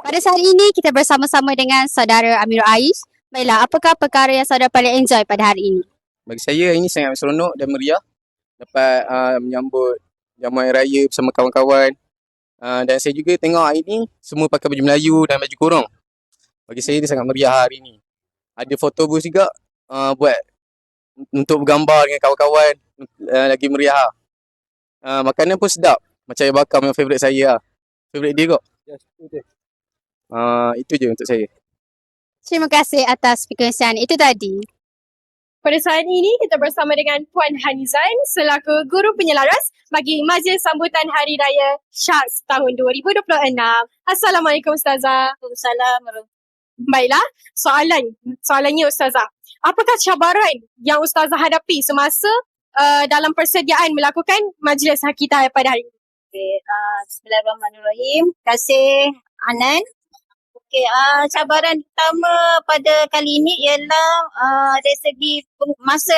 Pada saat ini kita bersama-sama dengan saudara Amirul Aish. Baiklah, apakah perkara yang saudara paling enjoy pada hari ini? Bagi saya ini sangat seronok dan meriah dapat menyambut jamuan hari raya bersama kawan-kawan. Dan saya juga tengok hari ni semua pakai baju Melayu dan baju kurung. Bagi saya dia sangat meriah hari ni. Ada foto booth juga buat untuk bergambar dengan kawan-kawan, lagi meriah. Makanan pun sedap. Macam ayam bakar memang favourite saya lah. Favourite dia kot. Yes, itu. Itu je untuk saya. Terima kasih atas perkongsian itu tadi. Pada saat ini kita bersama dengan Puan Hanizan selaku guru penyelaras bagi majlis sambutan Hari Raya Sharks tahun 2026. Assalamualaikum Ustazah. Waalaikumsalam. Baiklah, soalannya Ustazah. Apakah cabaran yang Ustazah hadapi semasa dalam persediaan melakukan majlis Hakitah pada hari ini? Okay, Bismillahirrahmanirrahim. Terima kasih Anan. Okay, cabaran utama pada kali ini ialah dari segi masa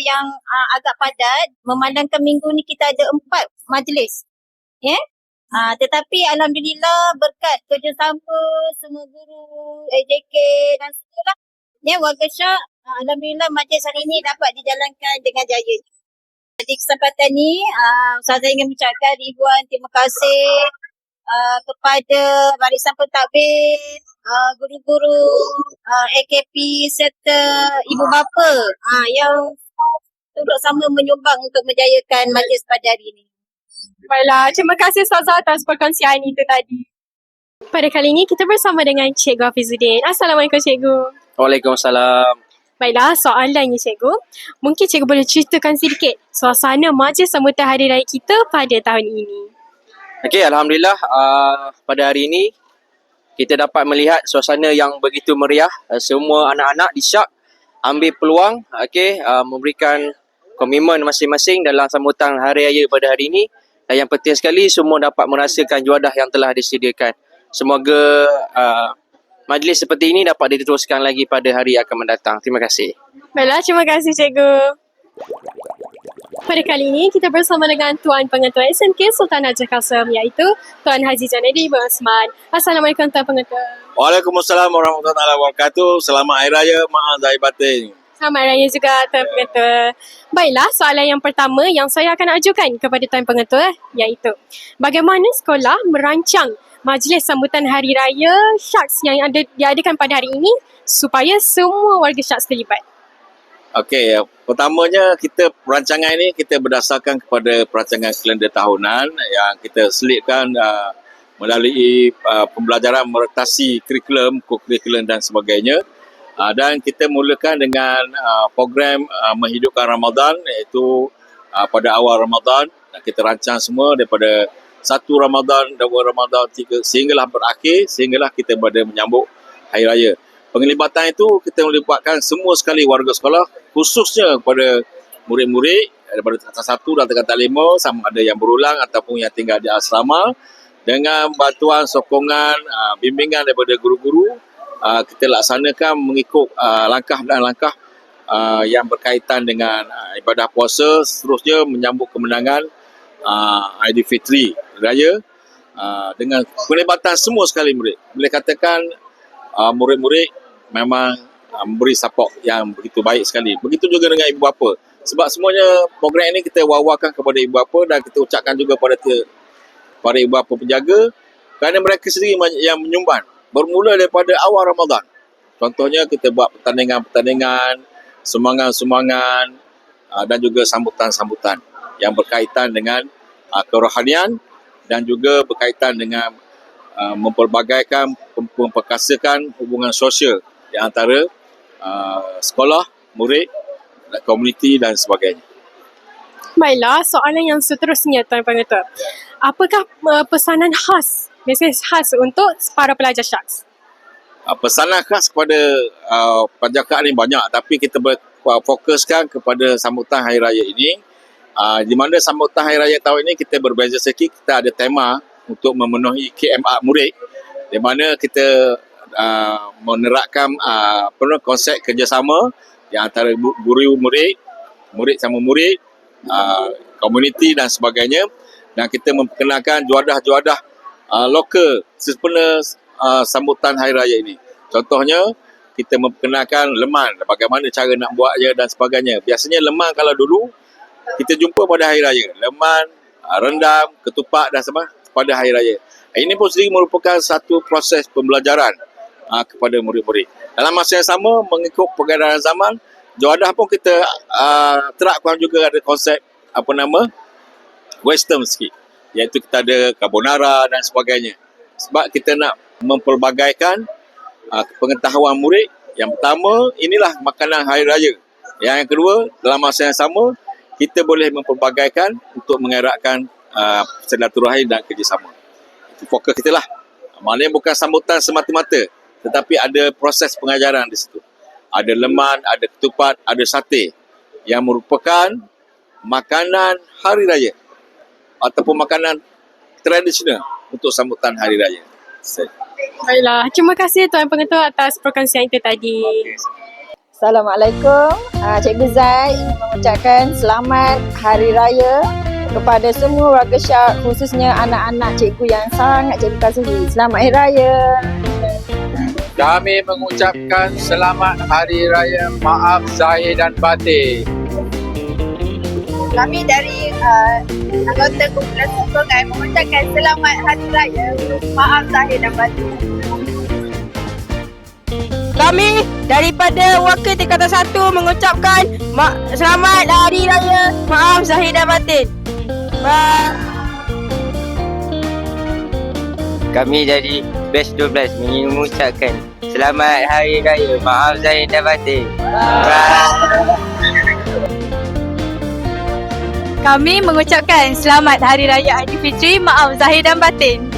yang agak padat. Memandangkan minggu ni kita ada 4 majlis. Tetapi Alhamdulillah berkat kerjasama semua guru, AJK dan semualah. Warga Syak, Alhamdulillah majlis hari ini dapat dijalankan dengan jaya. Di kesempatan ni, saya ingin mengucapkan ribuan terima kasih kepada barisan pentadbir, guru-guru, AKP serta ibu bapa yang turut sama menyumbang untuk menjayakan majlis pada hari ini. Baiklah, terima kasih Ustazah atas perkongsian itu tadi. Pada kali ini kita bersama dengan Cikgu Hafizuddin. Assalamualaikum Cikgu. Waalaikumsalam. Baiklah, soalannya Cikgu. Mungkin Cikgu boleh ceritakan sedikit suasana majlis sambutan Hari Raya kita pada tahun ini. Okey, Alhamdulillah pada hari ini kita dapat melihat suasana yang begitu meriah. Semua anak-anak di Syak ambil peluang memberikan komitmen masing-masing dalam sambutan Hari Raya pada hari ini. Dan yang penting sekali semua dapat merasakan juadah yang telah disediakan. Semoga majlis seperti ini dapat diteruskan lagi pada hari yang akan mendatang. Terima kasih. Baiklah, terima kasih Cikgu. Pada kali ini kita bersama dengan Tuan Pengetua SMK Sultan Hajah Kasem iaitu Tuan Haji Janedi Ibn Osman. Assalamualaikum Tuan Pengetua. Waalaikumsalam warahmatullahi wabarakatuh. Selamat Hari Raya Maaf Zahir Batin. Selamat Raya juga Tuan Pengetua. Baiklah, soalan yang pertama yang saya akan ajukan kepada Tuan Pengetua iaitu bagaimana sekolah merancang majlis sambutan Hari Raya Sharks yang diadakan pada hari ini supaya semua warga Sharks terlibat. Okey, pertamanya perancangan ini kita berdasarkan kepada perancangan kalender tahunan yang kita selitkan melalui pembelajaran meretasi kurikulum, co-curriculum dan sebagainya. Dan kita mulakan dengan program menghidupkan Ramadan iaitu pada awal Ramadan. Kita rancang semua daripada 1 Ramadan, 2 Ramadan, 3 sehinggalah berakhir, sehinggalah kita pada menyambut Hari Raya. Penglibatan itu kita melibatkan semua sekali warga sekolah, khususnya kepada murid-murid daripada tingkatan 1 dan tingkatan 5 sama ada yang berulang ataupun yang tinggal di asrama dengan bantuan sokongan, bimbingan daripada guru-guru. Kita laksanakan mengikut langkah dan langkah yang berkaitan dengan ibadah puasa, seterusnya menyambut kemenangan Aidilfitri Raya dengan penglibatan semua sekali murid. Boleh katakan murid-murid memang memberi support yang begitu baik sekali. Begitu juga dengan ibu bapa. Sebab semuanya program ini kita wawarkan kepada ibu bapa dan kita ucapkan juga pada ibu bapa penjaga kerana mereka sendiri yang menyumbang. Bermula daripada awal Ramadan. Contohnya kita buat pertandingan, sumbangan-sumbangan dan juga sambutan-sambutan yang berkaitan dengan kerohanian dan juga berkaitan dengan memperbagaikan, memperkasakan hubungan sosial di antara sekolah, murid, komuniti dan sebagainya. Baiklah, soalan yang seterusnya Tuan Pengetua. Apakah pesanan khas, mesej khas untuk para pelajar Sharks? Pesanan khas kepada pelajar ini banyak, tapi kita fokuskan kepada sambutan Hari Raya ini. Di mana sambutan Hari Raya tahun ini kita berbeza sikit, kita ada tema untuk memenuhi KMR murid, di mana kita menerapkan konsep kerjasama di antara guru murid, murid sama murid, komuniti dan sebagainya, dan kita memperkenalkan juadah-juadah lokal sempena sambutan Hari Raya ini. Contohnya, kita memperkenalkan leman, bagaimana cara nak buatnya dan sebagainya. Biasanya leman kalau dulu, kita jumpa pada Hari Raya. Leman, rendam, ketupat dan sebagainya pada Hari Raya. Ini pun sendiri merupakan satu proses pembelajaran kepada murid-murid. Dalam masa yang sama, mengikut peredaran zaman, Jawadah pun kita terapkan juga ada konsep western sikit. Iaitu kita ada carbonara dan sebagainya. Sebab kita nak mempelbagaikan pengetahuan murid. Yang pertama, inilah makanan Hari Raya. Yang kedua, dalam masa yang sama, kita boleh mempelbagaikan untuk mengeratkan silaturahim dan kerjasama. Itu fokus kita lah. Maknanya bukan sambutan semata-mata, tetapi ada proses pengajaran di situ. Ada leman, ada ketupat, ada sate yang merupakan makanan Hari Raya ataupun makanan tradisional untuk sambutan Hari Raya. Baiklah, terima kasih Tuan Pengetua atas perkongsian itu tadi. Assalamualaikum. Cikgu Zai ingin mengucapkan selamat Hari Raya kepada semua warga Syak, khususnya anak-anak cikgu yang sangat cikgu kasihi. Selamat Hari Raya. Kami mengucapkan selamat Hari Raya Maaf Zahir dan Batin. Kami dari anggota kumpulan Sungai mengucapkan selamat Hari Raya Maaf Zahir dan Batin. Kami daripada Wakil Tingkatan 1 mengucapkan selamat Hari Raya Maaf Zahir dan Batin. Bye. Kami dari Batch 12 mengucapkan selamat Hari Raya Maaf Zahir dan Batin. Kami mengucapkan selamat Hari Raya Aidilfitri Maaf Zahir dan Batin.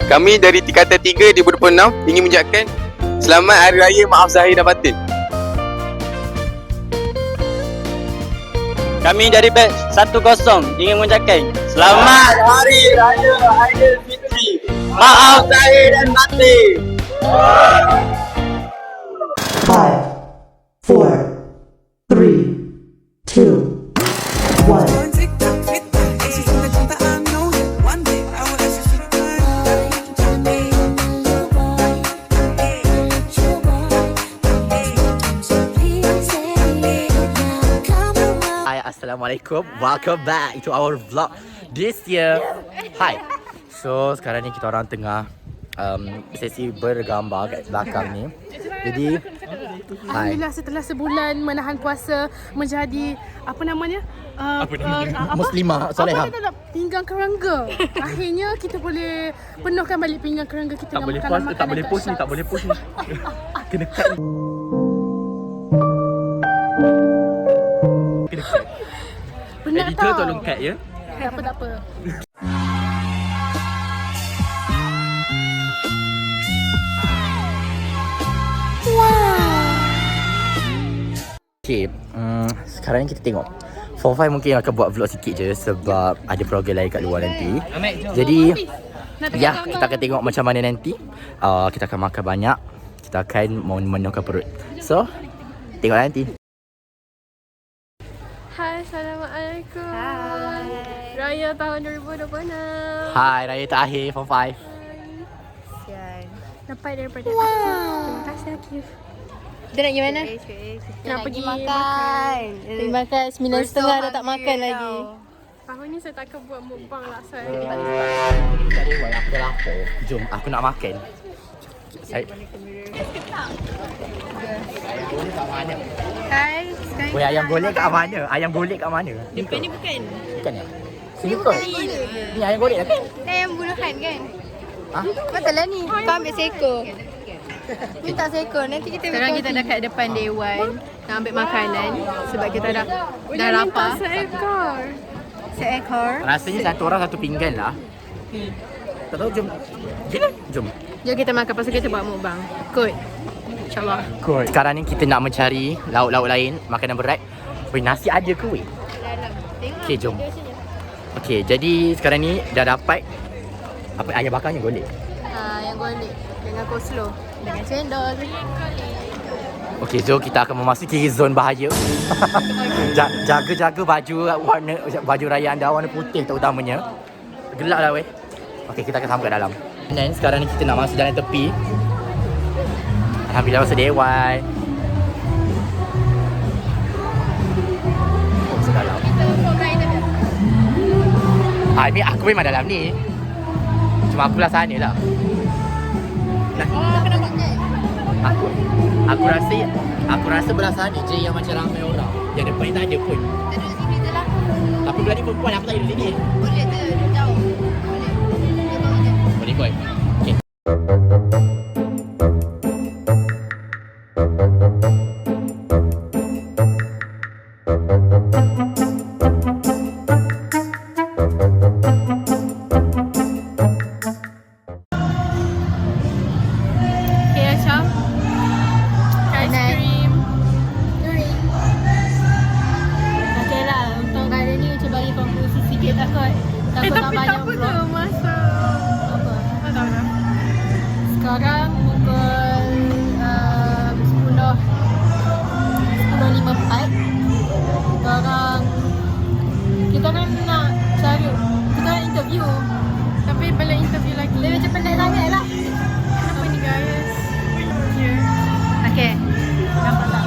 Kami dari Tingkatan 3 di 26 ingin mengucapkan selamat Hari Raya Maaf Zahir dan Batin. Kami dari Batch 10 ingin mengucapkan selamat Hari Raya Aidilfitri Maaf Zahir dan Batin. 5, 4, 3, 2, 1. Assalamualaikum, welcome back to our vlog this year. Hi. So sekarang ni kita orang tengah sesi bergambar kat belakang ni. Jadi Alhamdulillah setelah sebulan menahan puasa menjadi apa namanya? Muslimah solehah. Apa kita nak pinggang kerangga. Akhirnya kita boleh penuhkan balik pinggang kerangga kita dengan makanan-makanan. Tak boleh post ni, tak boleh post ni. Kena cut. Kena cut. Penat Editor tau. tolong cut ya. Tak apa, tak apa. Okay, sekarang ni kita tengok Form 5 mungkin akan buat vlog sikit je sebab ada program lain kat luar nanti. Jadi ya, kita akan tengok macam mana nanti. Kita akan makan banyak, kita akan memenuhkan perut. So, tengok nanti. Hai, Assalamualaikum. Hai. Raya tahun 2026. Hai, raya terakhir Form 5. Dapat daripada aku. Terima kasih Akif. Kita nak pergi mana? Nak pergi makan. Pergi makan 9.30 dah tak makan lagi. Tahun ni saya takkan buat mukbang lah. So, Tak ada buat lapar-lapar. Jom, aku nak makan. Saya Hai. Weh, ayam golek kat mana? Ayam golek kat mana? Depan ni bukan. Bukan ya? Sini kot. Ni ayam golek lah kan? Ayam buluhan kan? Ha? Betul lah ni. Kau ambil seekor. Minta seekor. Nanti kita sekarang kita dah kat depan Dewan nak ambil makanan sebab kita dah lapar. seekor. Rasanya satu orang satu pinggan lah. Tak tahu, jom. Jom. Jom kita makan pasal kita buat mukbang. Kot. InsyaAllah. Good. Sekarang ni kita nak mencari lauk-lauk lain, makanan berat. Weh, nasi ada ke weh? Okay, jom. Okay, jadi sekarang ni dah dapat apa ayam bakarnya golek. Yang golek dengan coleslaw dengan cendol. Okay, jom kita akan memasuki zon bahaya. Jaga-jaga baju warna baju raya anda warna putih terutamanya. gelap lah weh. Okay, kita akan sampai kat dalam. Dan sekarang ni kita nak masuk jalan tepi. Alhamdulillah masuk dewan. Oh, masuk dalam. Ni aku memang dalam ni. Cuma akulah sana lah. Aku rasa belah sana je yang macam ramai orang. Yang depan ni tak ada pun. Kita duduk sini je lah. Tapi belah ni perempuan, aku tak duduk sini. Boleh tu, duduk jauh. Boleh kot. Okay. Sekarang pukul 10.54. Sekarang kita kan nak cari, kita nak interview. Tapi belum interview lagi. Dia macam penat sangat lah. Kenapa ni guys? Okay, nampak tak?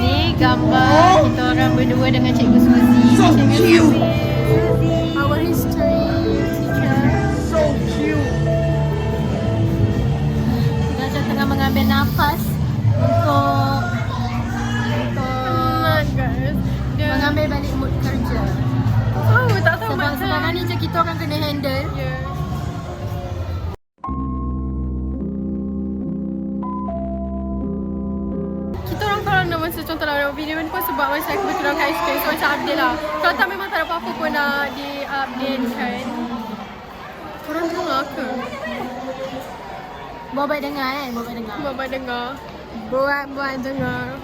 Ni gambar kita orang berdua dengan Cikgu Suzy. Cikgu Suzy, our history teacher. So cute. Kita macam tengah mengambil nafas untuk Guys, mengambil balik mood kerja. Oh, tak tahu Sebab sekarang ni je kita orang kena handle. Kita orang kalau nak masa contoh lah video ni pun sebab macam kebetulan kat SK, so macam update lah. Kalau tak memang tak ada apa-apa pun nak di-update kan. Korang dengar ke? Buat baik dengar kan? Buat baik dengar. Buat dengar. Buat dengar.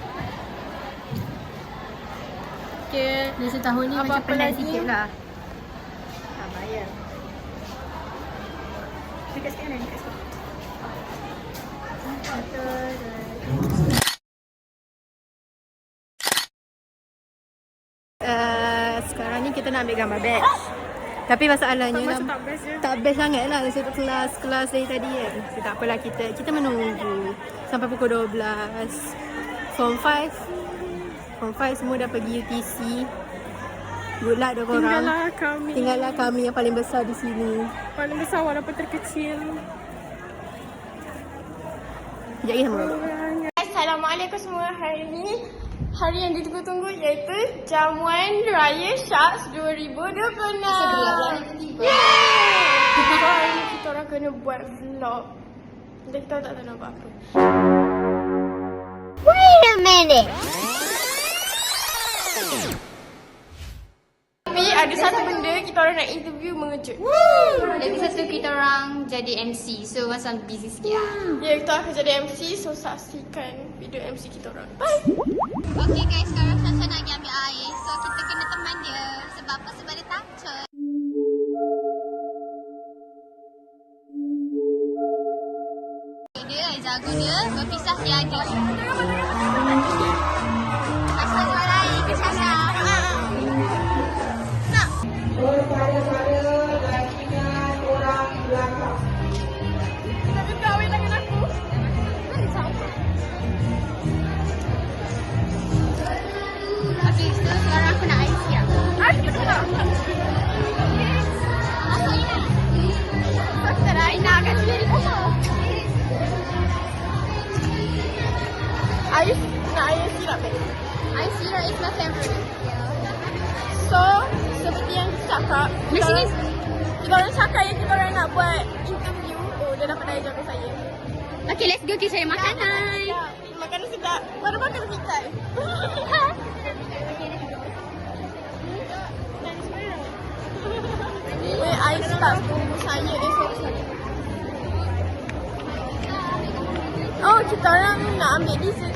Okay. Dia setahun ni macam penat sikit lah. Tak bayar. Dekat sekian kan? Dekat sekian. Sekarang ni kita nak ambil gambar batch. Tapi masalahnya tak best sangat lah sebab kelas dari tadi kan. So, tak apalah, kita menunggu sampai pukul 12. Form 5 semua dah pergi UTC. Good luck diorang. Tinggallah kami yang paling besar di sini. Paling besar walaupun terkecil. Sekejap lagi sama. Assalamualaikum semua. Hari ni hari yang ditunggu-tunggu iaitu Jamuan Raya Sharks 2026. Yeay! Hari ni kita orang kena buat vlog. Dan kita tak tahu nak buat apa. Wait a minute. Tapi ada satu benda kita orang nak interview mengejut. Lagi satu kita orang jadi MC. So macam busy sikit lah. Ya, kita akan jadi MC. So saksikan video MC kita orang. Bye. Okay guys, sekarang Sasha nak pergi ambil air. So kita kena teman dia. Sebab apa? Sebab dia takut. Dia jago dia berpisah tiada. Asal jual air ke Sasha? Nak? Pada-pada gantikan orang belakang. Tapi kahwin dengan aku. Okay, so sekarang aku nak air siap. Air kita nak. Masuk Ina. So kita nak Ina akan sendiri. Air sirap kan? Air sirap is my favorite. So, seperti yang kita cakap, kita orang cakap yang kita orang nak buat interview. Oh, dia dapat dah jaga saya. Okay, let's go kita cari makanan. Makanan sedap. Baru makan sedap. Air sedap. Saya esok saya. Oh, kita orang nak ambil dessert.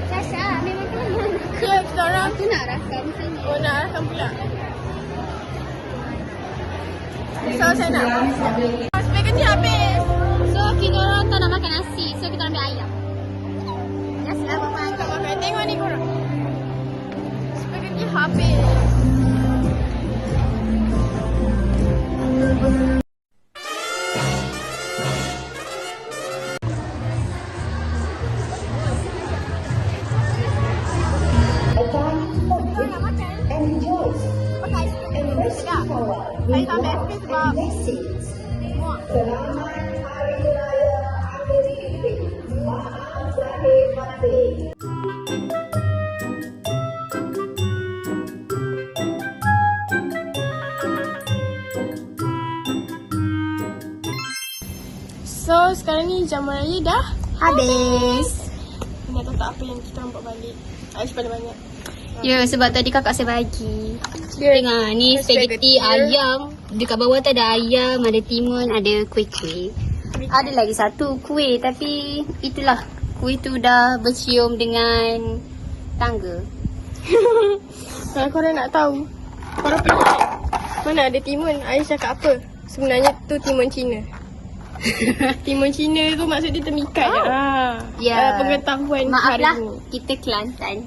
Sasha, ambil makanan. Ya, kita orang. Aku nak rakam sana. Oh, nak rakam pula. So, saya nak. Spaghetti habis. So, kita orang tak nak makan nasi. So, kita ambil ayam. Nasi apa makan. Tengok ni korang. Spaghetti habis. Saya tak ambil SP sebab muak. So, sekarang ni jamuan raya dah Habis. nak tahu tak apa yang kita nampak balik. Aish paling banyak. Ya, sebab tadi kakak saya bagi. Tengok ni spaghetti ayam. Dekat bawah tu ada ayam, ada timun, ada kuih-kuih. Ada lagi satu kuih tapi itulah. Kuih tu dah bercium dengan tangga. Kalau korang nak tahu, korang pergi cek mana ada timun. Aish cakap apa? Sebenarnya tu timun Cina. Timun Cina tu maksud dia temikat je. Ya. Pengetahuan Maaf hari lah, ni. kita Kelantan.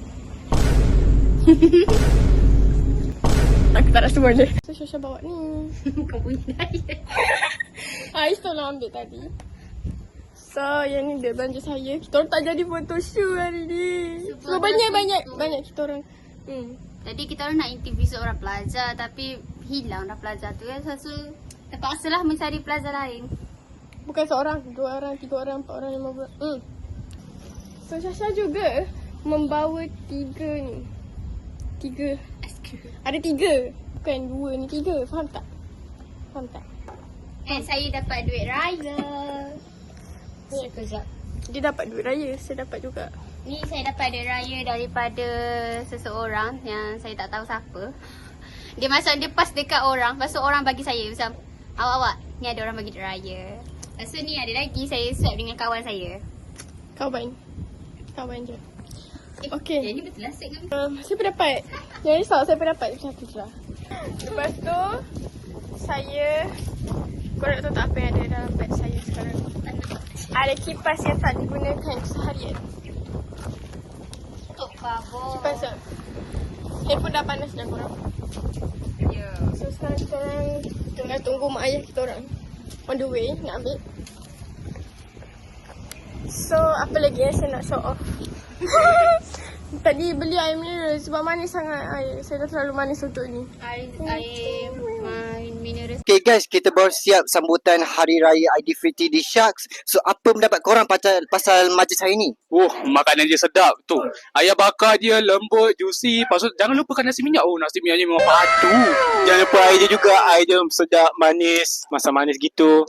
Aku tak rasa boleh. So, Syosha bawa ni. Kau punya daya. Aish tolong ambil tadi. So, yang ni dia belanja saya. Kita orang tak jadi photoshoot hari ni. So, banyak kita orang. Tadi kita orang nak interview seorang pelajar tapi hilang dah pelajar tu kan. So, terpaksalah mencari pelajar lain. Bukan seorang, 2 orang, 3 orang, 4 orang, 5 orang. So, Syasha juga membawa 3 ni. 3. Ada 3. Bukan 2 ni, 3. Faham tak? Saya dapat duit raya. Sekejap. Dia dapat duit raya, saya dapat juga. Ni saya dapat duit raya daripada seseorang yang saya tak tahu siapa. Dia macam dia pas dekat orang, lepas tu orang bagi saya macam awak, ni ada orang bagi duit raya. Lepas tu ni ada lagi saya swap dengan kawan saya. Kawan je. Okay. Jadi betul lah set dengan Saya pun dapat. Jangan risau, saya pun dapat macam tu je lah. Lepas tu saya, korang nak tahu tak apa yang ada dalam beg saya sekarang? Ada kipas yang tak digunakan seharian. Untuk kabur. Kipas tak? Handphone dah panas dah korang. Ya. So sekarang kita orang tengah tunggu mak ayah kita orang on the way nak ambil. So apa lagi yang saya nak show off? Tadi beli air mineral sebab manis sangat air. Saya dah terlalu manis untuk ni. Air mineral. Okay guys, kita baru siap sambutan Hari Raya Aidilfitri di Sharks. So apa pendapat korang pasal majlis hari ni? Makanan dia sedap tu. Ayam bakar dia lembut, juicy. Lepas tu jangan lupakan nasi minyak. Nasi minyaknya memang padu. Jangan lupa air dia juga. Air dia sedap, manis. Masa manis gitu.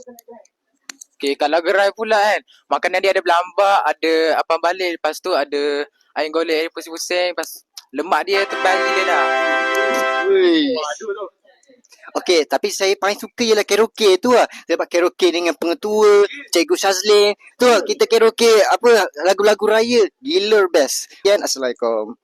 Okay, kalau gerai pula kan, makanan dia ada belambak, ada apam balik. Lepas tu ada ayam golek, air pusing-pusing. Lepas lemak dia tebal gila dah. Okay, tapi saya paling suka ialah karaoke tu lah. Sebab karaoke dengan pengetua, Cikgu Shazlin. Tu lah, kita karaoke apa lagu-lagu raya. Gila best. Assalamualaikum.